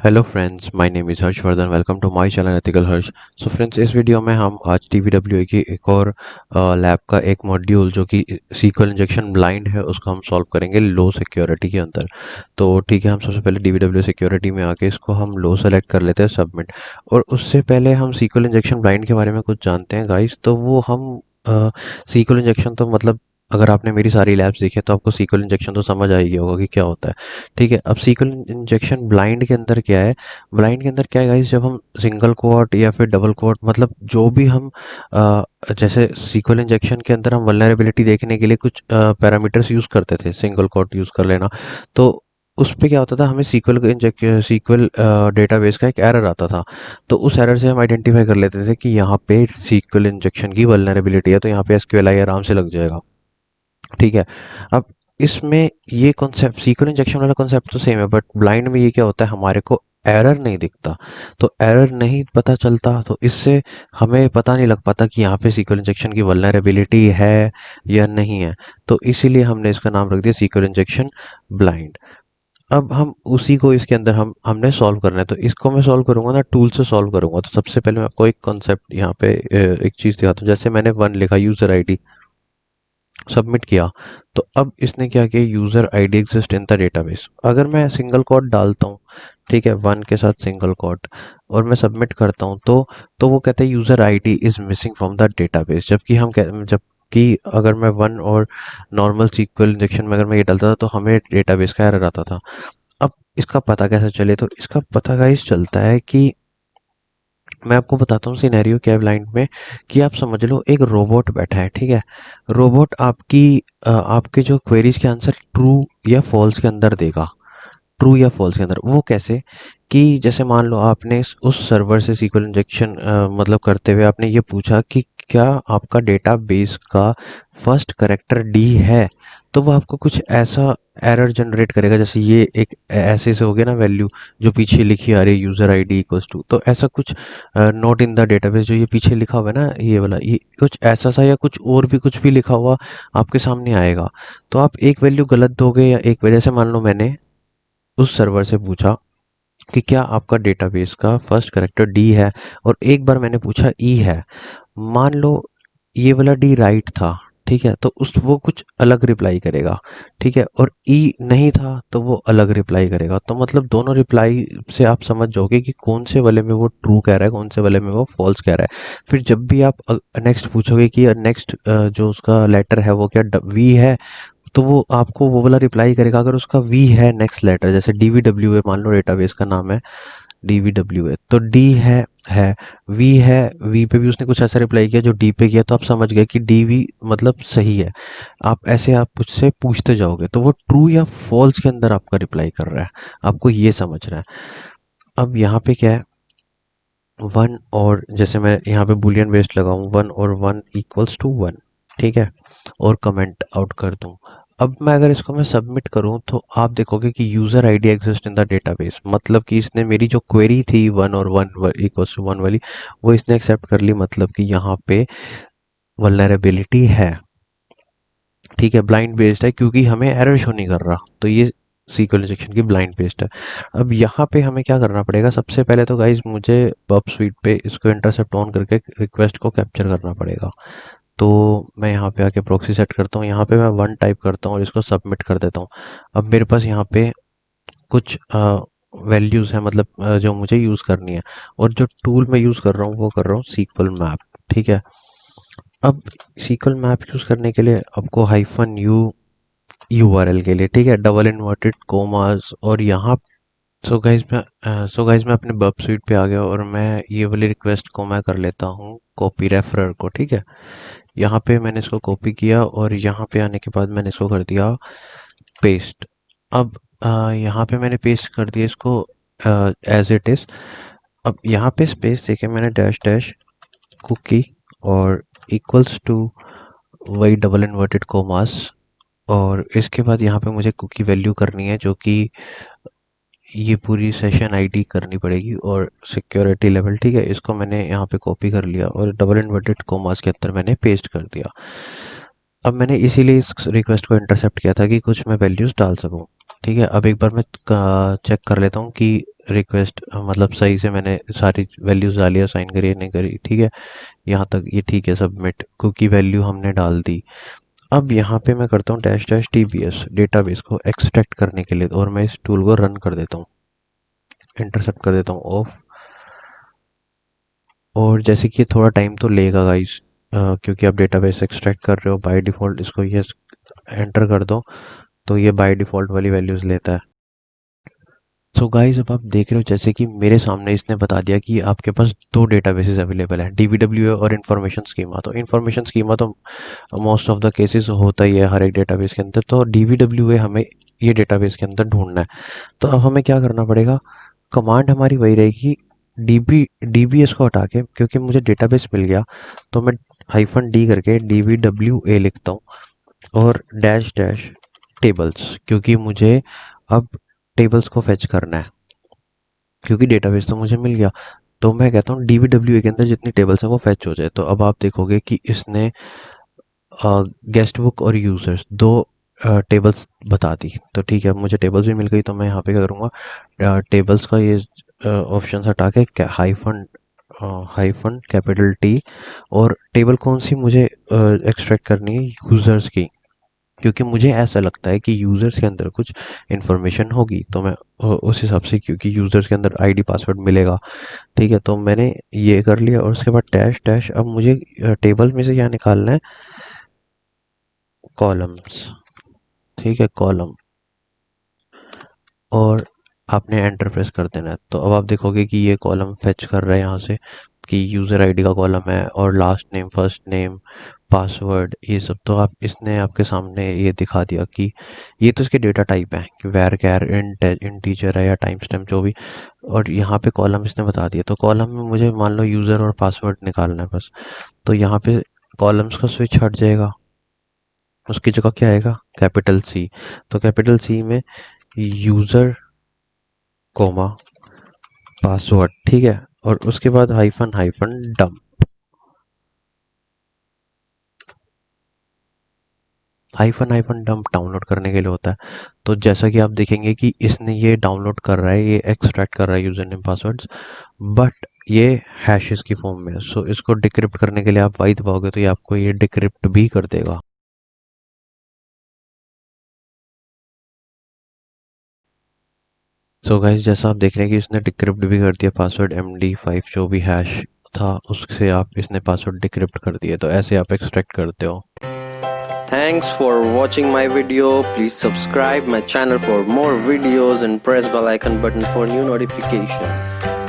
Hello friends, my name is Harshvardhan. Welcome to my channel ethical Harsh. So friends, इस video में हम आज डीवीडब्ल्यूए की एक और लैब का एक मॉड्यूल जो कि सीक्वल इंजेक्शन ब्लाइंड है उसको हम सॉल्व करेंगे लो सिक्योरिटी के अंदर। तो ठीक है, हम सबसे पहले डीवीडब्ल्यू सिक्योरिटी में आके इसको हम लो सेलेक्ट कर लेते हैं, सबमिट। और उससे पहले हम सीक्वल इंजेक्शन ब्लाइंड के बारे में कुछ जानते हैं गाइस। तो वो हम सीक्वल इंजेक्शन तो मतलब अगर आपने मेरी सारी लैब्स देखी है तो आपको सीक्वल इंजेक्शन तो समझ आ ही गया होगा कि क्या होता है। ठीक है, अब सीक्वल इंजेक्शन ब्लाइंड के अंदर क्या है। ब्लाइंड के अंदर क्या है गाइस, जब हम सिंगल कोट या फिर डबल कोट मतलब जो भी हम जैसे सीक्वल इंजेक्शन के अंदर हम वल्नरेबिलिटी देखने के लिए कुछ पैरामीटर्स यूज करते थे, सिंगल कोट यूज कर लेना। तो उस पे क्या होता था, हमें सीक्वल डेटाबेस का एक एरर आता था। तो उस एरर से हम आइडेंटिफाई कर लेते थे कि यहाँ पे सीक्वल इंजेक्शन की वल्नरेबिलिटी है, तो यहाँ पे एसक्यूएलआई आराम से लग जाएगा। ठीक है। अब इसमें ये कॉन्सेप्ट सीक्वेंस इंजेक्शन वाला कॉन्सेप्ट तो सेम है, बट ब्लाइंड में ये क्या होता है, हमारे को एरर नहीं दिखता। तो एरर नहीं पता चलता, तो इससे हमें पता नहीं लग पाता कि यहाँ पे सीक्वेंस इंजेक्शन की वल्नरेबिलिटी है या नहीं है। तो इसीलिए हमने इसका नाम रख दिया सीक्वेंस इंजेक्शन ब्लाइंड। अब हम उसी को इसके अंदर हमने सॉल्व करना है। तो इसको मैं सॉल्व करूंगा ना, टूल से सॉल्व करूंगा। तो सबसे पहले मैं आपको एक कॉन्सेप्ट यहाँ पे एक चीज दिखाता हूँ। जैसे मैंने वन लिखा, यूजर आईडी सबमिट किया। तो अब इसने क्या किया, user ID exist in the database. अगर मैं सिंगल कोट डालता हूँ, ठीक है, वन के साथ सिंगल कोट, और मैं सबमिट करता हूँ, तो वो कहता है user ID is missing from the database. जबकि अगर मैं वन और नॉर्मल सीक्वल इंजेक्शन में अगर मैं ये डालता था तो हमें डेटाबेस का एरर आता था। अब इसका पता कैसे चले, तो इसका पता गाइस चलता है कि मैं आपको बताता हूँ सिनेरियो क्या है ब्लाइंड में। कि आप समझ लो एक रोबोट बैठा है, ठीक है। रोबोट आपके जो क्वेरीज के आंसर ट्रू या फॉल्स के अंदर देगा। ट्रू या फॉल्स के अंदर वो कैसे, कि जैसे मान लो आपने उस सर्वर से सीक्वल इंजेक्शन मतलब करते हुए आपने ये पूछा कि क्या आपका डेटाबेस का फर्स्ट करेक्टर डी है। तो वो आपको कुछ ऐसा एरर जनरेट करेगा, जैसे ये एक ऐसे से हो गया ना वैल्यू जो पीछे लिखी आ रही है, यूजर आईडी इक्वल्स टू, तो ऐसा कुछ नोट इन द डेटाबेस जो ये पीछे लिखा हुआ है ना, ये वाला, ये कुछ ऐसा सा या कुछ और भी कुछ भी लिखा हुआ आपके सामने आएगा। तो आप एक वैल्यू गलत दोगे या एक वजह से, मान लो मैंने उस सर्वर से पूछा कि क्या आपका डेटाबेस का फर्स्ट करेक्टर डी है, और एक बार मैंने पूछा ई है। मान लो ये वाला डी राइट था, ठीक है, तो उस वो कुछ अलग रिप्लाई करेगा। ठीक है, और ई नहीं था तो वो अलग रिप्लाई करेगा। तो मतलब दोनों रिप्लाई से आप समझ जाओगे कि कौन से वाले में वो ट्रू कह रहा है, कौन से वाले में वो फॉल्स कह रहा है। फिर जब भी आप नेक्स्ट पूछोगे कि नेक्स्ट जो उसका लेटर है वो क्या वी है, तो वो आपको वो वाला रिप्लाई करेगा। अगर उसका वी है नेक्स्ट लेटर, जैसे डीवीडब्ल्यू है, मान लो डेटाबेस का नाम है डीवीडब्ल्यू है, तो डी है, वी है, वी पे भी उसने कुछ ऐसा रिप्लाई किया जो डी पे किया, तो आप समझ गए कि डी वी मतलब सही है। आप मुझसे पूछते जाओगे तो वो ट्रू या फॉल्स के अंदर आपका रिप्लाई कर रहा है, आपको ये समझना है। अब यहाँ पे क्या है, वन, और जैसे मैं यहाँ पे बुलियन बेस्ड लगाऊं, वन और वन इक्वल्स टू वन, ठीक है, और कमेंट आउट कर दूं। अब मैं अगर इसको मैं सबमिट करूं तो आप देखोगे कि user ID exist in the database, मतलब कि इसने मेरी जो क्वेरी थी वन और वन इक्वल्स टू वन वाली, वो इसने एक्सेप्ट कर ली। मतलब कि यहाँ पे वल्नरेबिलिटी है। ठीक है, ब्लाइंड बेस्ड है क्योंकि हमें एरर शो नहीं कर रहा, तो ये सीक्वल इंजेक्शन की ब्लाइंड बेस्ड है। अब यहाँ पे हमें क्या करना पड़ेगा, सबसे पहले तो गाइज मुझे पब स्वीट पे इसको इंटरसेप्ट ऑन करके रिक्वेस्ट को कैप्चर करना पड़ेगा। तो मैं यहाँ पे आके प्रॉक्सी सेट करता हूँ, यहाँ पे मैं वन टाइप करता हूँ और इसको सबमिट कर देता हूँ। अब मेरे पास यहाँ पे कुछ वैल्यूज है, मतलब जो मुझे यूज करनी है, और जो टूल मैं यूज कर रहा हूँ वो कर रहा हूँ सीक्वल मैप। ठीक है, अब सीक्वल मैप यूज करने के लिए आपको हाइफन यू यूआरएल के लिए, ठीक है, डबल इन्वर्टेड कोमास, और यहाँ सो गाइज मैं अपने बब स्वीट पे आ गया और मैं ये वाली रिक्वेस्ट को मैं कर लेता हूँ कॉपी रेफरर को। ठीक है, यहाँ पे मैंने इसको कॉपी किया और यहाँ पे आने के बाद मैंने इसको कर दिया पेस्ट। अब यहाँ पे मैंने पेस्ट कर दिया इसको एज इट इज। अब यहाँ पे स्पेस देके मैंने डैश डैश कुकी और इक्वल्स टू वही डबल इन्वर्टेड कोमास, और इसके बाद यहाँ पे मुझे कुकी वैल्यू करनी है जो कि ये पूरी सेशन आईडी करनी पड़ेगी और सिक्योरिटी लेवल। ठीक है, इसको मैंने यहाँ पे कॉपी कर लिया और डबल इन्वर्टेड कोमास के अंदर मैंने पेस्ट कर दिया। अब मैंने इसीलिए इस रिक्वेस्ट को इंटरसेप्ट किया था कि कुछ मैं वैल्यूज़ डाल सकूं। ठीक है, अब एक बार मैं चेक कर लेता हूँ कि रिक्वेस्ट मतलब सही से मैंने सारी वैल्यूज़ डाली है, साइन करी है नहीं करी। ठीक है, यहाँ तक ये ठीक है, सबमिट कुकी वैल्यू हमने डाल दी। अब यहाँ पे मैं करता हूँ डैश डैश टीबीएस डेटाबेस को एक्सट्रैक्ट करने के लिए, और मैं इस टूल को रन कर देता हूँ, इंटरसेप्ट कर देता हूँ ऑफ। और जैसे कि ये थोड़ा टाइम तो लेगा गाइस, क्योंकि आप डेटाबेस एक्सट्रैक्ट कर रहे हो। बाय डिफ़ॉल्ट इसको ये एंटर कर दो तो ये बाय डिफ़ॉल्ट वाली वैल्यूज़ लेता है। सो गाइस, अब आप देख रहे हो जैसे कि मेरे सामने इसने बता दिया कि आपके पास दो डेटाबेसेस अवेलेबल हैं, डीबीडब्ल्यू और इन्फॉर्मेशन स्कीमा। तो इन्फॉर्मेशन स्कीमा तो मोस्ट ऑफ द केसेस होता ही है हर एक डेटाबेस के अंदर, तो डीबीडब्ल्यू हमें ये डेटाबेस के अंदर ढूंढना है। तो अब हमें क्या करना पड़ेगा, कमांड हमारी वही रहेगी, डीबीएस को हटा के, क्योंकि मुझे डेटाबेस मिल गया तो मैं हाइफन डी करके डीबीडब्ल्यू लिखता हूँ, और डैश डैश टेबल्स, क्योंकि मुझे अब टेबल्स को फेच करना है, क्योंकि डेटाबेस तो मुझे मिल गया। तो मैं कहता हूँ डीबीडब्ल्यू के अंदर जितनी टेबल्स है वो फेच हो जाए। तो अब आप देखोगे कि इसने गेस्ट बुक और यूजर्स दो टेबल्स बता दी। तो ठीक है, मुझे टेबल्स भी मिल गई, तो मैं यहाँ पे क्या करूँगा, टेबल्स का ये ऑप्शन हटा के हाइफन हाइफन कैपिटल टी, और टेबल कौन सी मुझे एक्सट्रैक्ट करनी है, यूजर्स की, क्योंकि मुझे ऐसा लगता है कि यूजर्स के अंदर कुछ इन्फॉर्मेशन होगी। तो मैं उस हिसाब से, क्योंकि यूजर्स के अंदर आईडी पासवर्ड मिलेगा। ठीक है, तो मैंने ये कर लिया, और उसके बाद डैश डैश, अब मुझे टेबल में से क्या निकालना है, कॉलम्स। ठीक है, कॉलम, और आपने एंटर प्रेस कर देना है। तो अब आप देखोगे कि ये कॉलम फेच कर रहा है यहाँ से, कि यूज़र आईडी का कॉलम है, और last name, first name, password, ये सब तो आप इसने आपके सामने ये दिखा दिया कि ये तो इसके डेटा टाइप है कि वैर कैर इंटीजर है या टाइम स्टैम्प जो भी। और यहाँ पे कॉलम इसने बता दिया, तो कॉलम में मुझे मान लो यूज़र और पासवर्ड निकालना है बस। तो यहाँ पे कॉलम्स का स्विच हट जाएगा, उसकी जगह क्या आएगा, कैपिटल सी। तो कैपिटल सी में यूज़र कोमा पासवर्ड। ठीक है, और उसके बाद हाइफन हाइफन डम। हाइफन हाइफन डंप डाउनलोड करने के लिए होता है। तो जैसा कि आप देखेंगे कि इसने ये डाउनलोड कर रहा है, ये एक्सट्रैक्ट कर रहा है यूजर नेम पासवर्ड्स, बट ये हैशेस की फॉर्म में है। सो इसको डिक्रिप्ट करने के लिए आप वाई दबाओगे तो ये आपको ये डिक्रिप्ट भी कर देगा। सो गाइस, जैसा आप देख रहे हैं कि इसने डिक्रिप्ट भी कर दिया पासवर्ड, MD5 जो भी हैश था उससे आप इसने पासवर्ड डिक्रिप्ट कर दिए। तो ऐसे आप एक्सट्रैक्ट करते हो। Thanks for watching my video. Please subscribe my channel for more videos and press bell icon button for new notification.